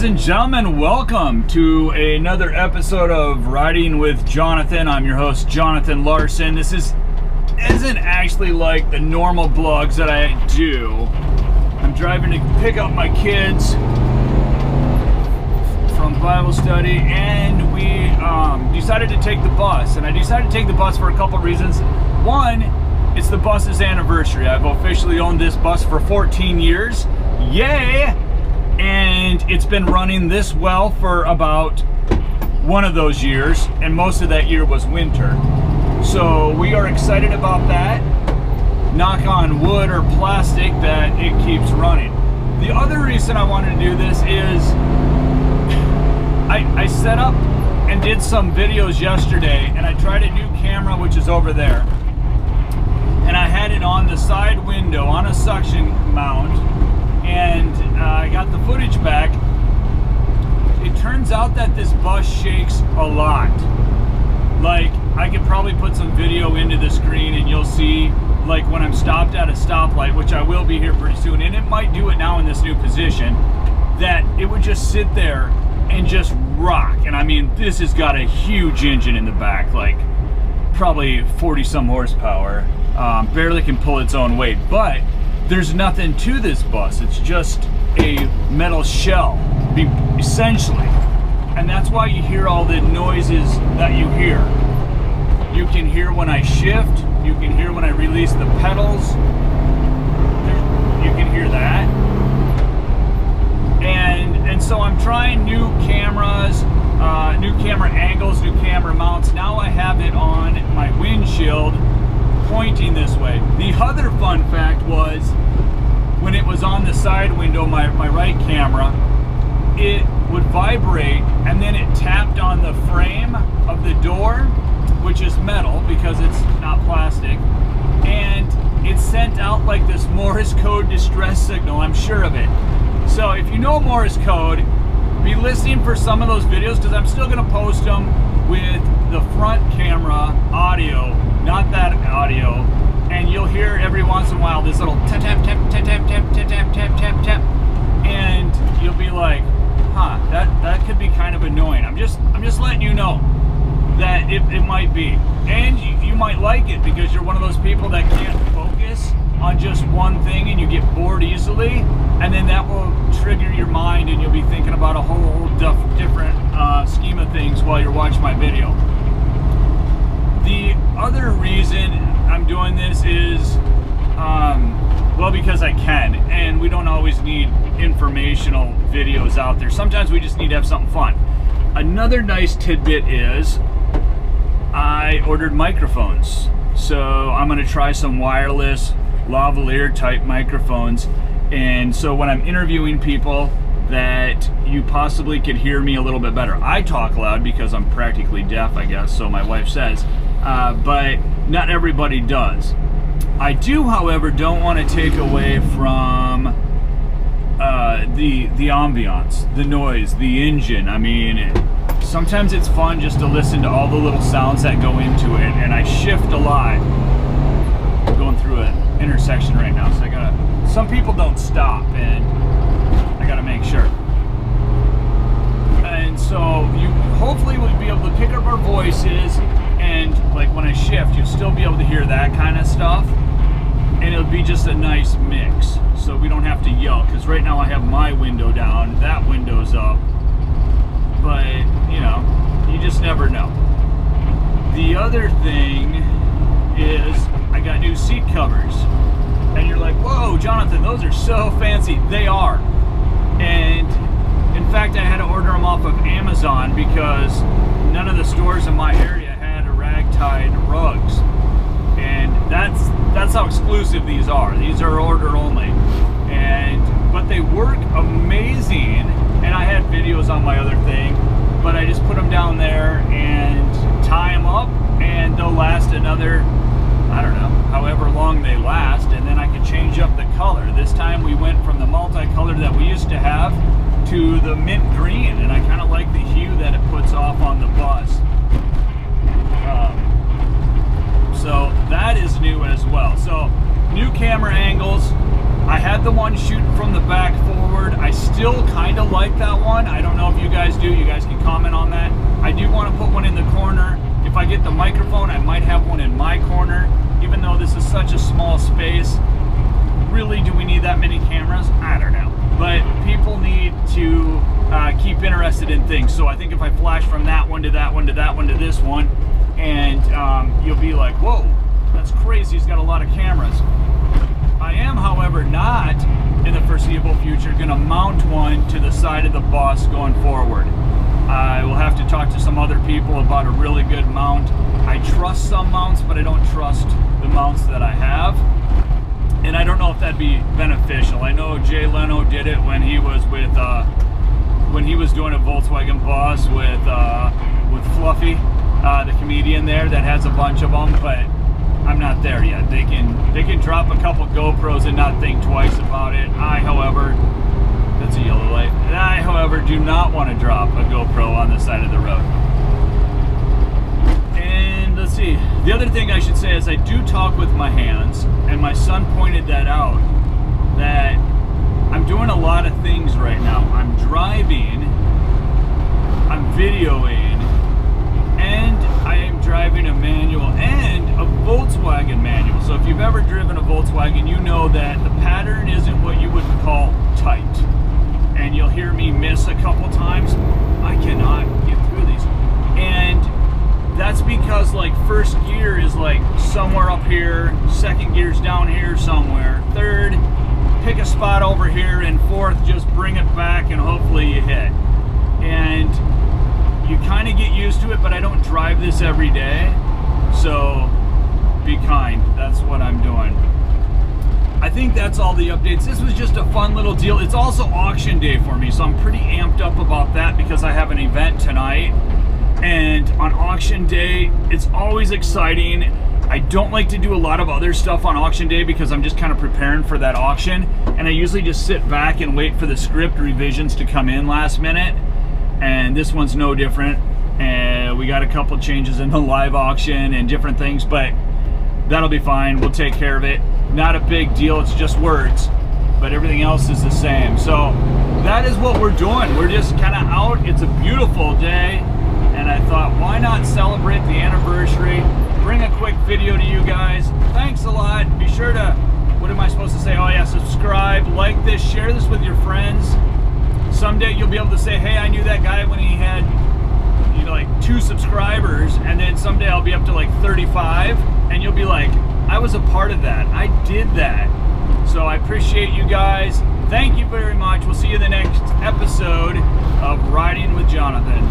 Ladies and gentlemen, welcome to another episode of Riding with Jonathan. I'm your host, Jonathan Larsen. This isn't actually like the normal vlogs that I do. I'm driving to pick up my kids from Bible study, and we decided to take the bus. And I decided to take the bus for a couple reasons. One, it's the bus's anniversary. I've officially owned this bus for 14 years. Yay! And it's been running this well for about one of those years, and most of that year was winter. So we are excited about that. Knock on wood or plastic that it keeps running. The other reason I wanted to do this is I set up and did some videos yesterday, and I tried a new camera, which is over there, and I had it on the side window on a suction mount, and I got the footage back. It turns out that this bus shakes a lot. Like, I could probably put some video into the screen and you'll see, like, when I'm stopped at a stoplight, which I will be here pretty soon, and it might do it now in this new position, that it would just sit there and just rock. And I mean, this has got a huge engine in the back, like probably 40 some horsepower, barely can pull its own weight, but there's nothing to this bus. It's just a metal shell, essentially. And that's why you hear all the noises that you hear. You can hear when I shift, you can hear when I release the pedals, you can hear that. And so I'm trying new cameras, new camera angles, new camera mounts. Now I have it on my windshield pointing this way. The other fun fact was, when it was on the side window, my right camera, it would vibrate and then it tapped on the frame of the door, which is metal because it's not plastic, and it sent out like this Morse code distress signal. I'm sure of it. So if you know Morse code, be listening for some of those videos, because I'm still going to post them with the front camera audio, not that audio, and you'll hear every once in a while this little tap tap tap tap tap tap tap tap tap tap tap, and you'll be like, huh, that could be kind of annoying. I'm just letting you know that it might be, and you might like it because you're one of those people that can't focus on just one thing and you get bored easily, and then that will trigger your mind and you'll be thinking about a whole different scheme of things while you're watching my video. The other reason I'm doing this is, well, because I can, and we don't always need informational videos out there. Sometimes we just need to have something fun. Another nice tidbit is I ordered microphones. So I'm going to try some wireless lavalier type microphones, and so when I'm interviewing people, that you possibly could hear me a little bit better. I talk loud because I'm practically deaf, I guess, so my wife says, but not everybody does. I do, however, don't want to take away from the ambiance, the noise, the engine. I mean, sometimes it's fun just to listen to all the little sounds that go into it, and I shift a lot. I'm going through an intersection right now, so some people don't stop, and I gotta make sure. And so you hopefully will be able to pick up our voices, and like when I shift, you'll still be able to hear that kind of stuff, and it'll be just a nice mix, so we don't have to yell, because right now I have my window down, that window's up, but you know, you just never know. The other thing is I got new seat covers, and you're like, whoa, Jonathan, those are so fancy. They are. And in fact, I had to order them off of Amazon because none of the stores in my area had ragtide rugs, and that's how exclusive these are. These are order only, but they work amazing. And I had videos on my other thing, but I just put them down there and tie them up, and they'll last another, I don't know, however long they last, and then I can change up the color. This time we went from the multicolor that we used to have to the mint green, and I kind of like the hue that it puts off on the bus. So that is new as well. So new camera angles, I had the one shooting from the back forward. I still kind of like that one. I don't know if you guys do. You guys can comment on that. I do want to put one in the corner. If I get the microphone, I might have one in my corner, even though this is such a small space. Really, do we need that many cameras? I don't know. But people need to keep interested in things. So I think if I flash from that one to that one to that one to this one, and you'll be like, whoa, that's crazy. He's got a lot of cameras. I am, however, not in the foreseeable future going to mount one to the side of the bus going forward. I will have to talk to some other people about a really good mount. I trust some mounts, but I don't trust the mounts that I have. And I don't know if that'd be beneficial. I know Jay Leno did it when he was with when he was doing a Volkswagen bus with Fluffy, the comedian there that has a bunch of them, but I'm not there yet. They can drop a couple GoPros and not think twice about it. I, however, that's a yellow light. I, however, do not want to drop a GoPro on the side of the road. And let's see. The other thing I should say is I do talk with my hands, and my son pointed that out, that I'm doing a lot of things right now. I'm driving, I'm videoing, and I am driving a manual and a Volkswagen manual. So if you've ever driven a Volkswagen, you know that the pattern isn't what you would call tight. And you'll hear me miss a couple times. I cannot get through these. And that's because like first gear is like somewhere up here, second gear's down here somewhere, third, pick a spot over here, and fourth, just bring it back and hopefully you hit. And you kind of get used to it, but I don't drive this every day, so be kind. That's what I'm doing. I think that's all the updates. This was just a fun little deal. It's also auction day for me, so I'm pretty amped up about that because I have an event tonight. And on auction day, it's always exciting. I don't like to do a lot of other stuff on auction day because I'm just kind of preparing for that auction. And I usually just sit back and wait for the script revisions to come in last minute. And this one's no different. And we got a couple changes in the live auction and different things, but that'll be fine. We'll take care of it. Not a big deal, it's just words, but everything else is the same. So that is what we're doing. We're just kind of out. It's a beautiful day, and I thought, why not celebrate the anniversary? Bring a quick video to you guys. Thanks a lot. Be sure to, what am I supposed to say? Oh yeah, subscribe, like this, share this with your friends. Someday you'll be able to say, hey, I knew that guy when he had, you know, like 2 subscribers, and then someday I'll be up to like 35, and you'll be like, I was a part of that. I did that. So I appreciate you guys. Thank you very much. We'll see you in the next episode of Riding with Jonathan.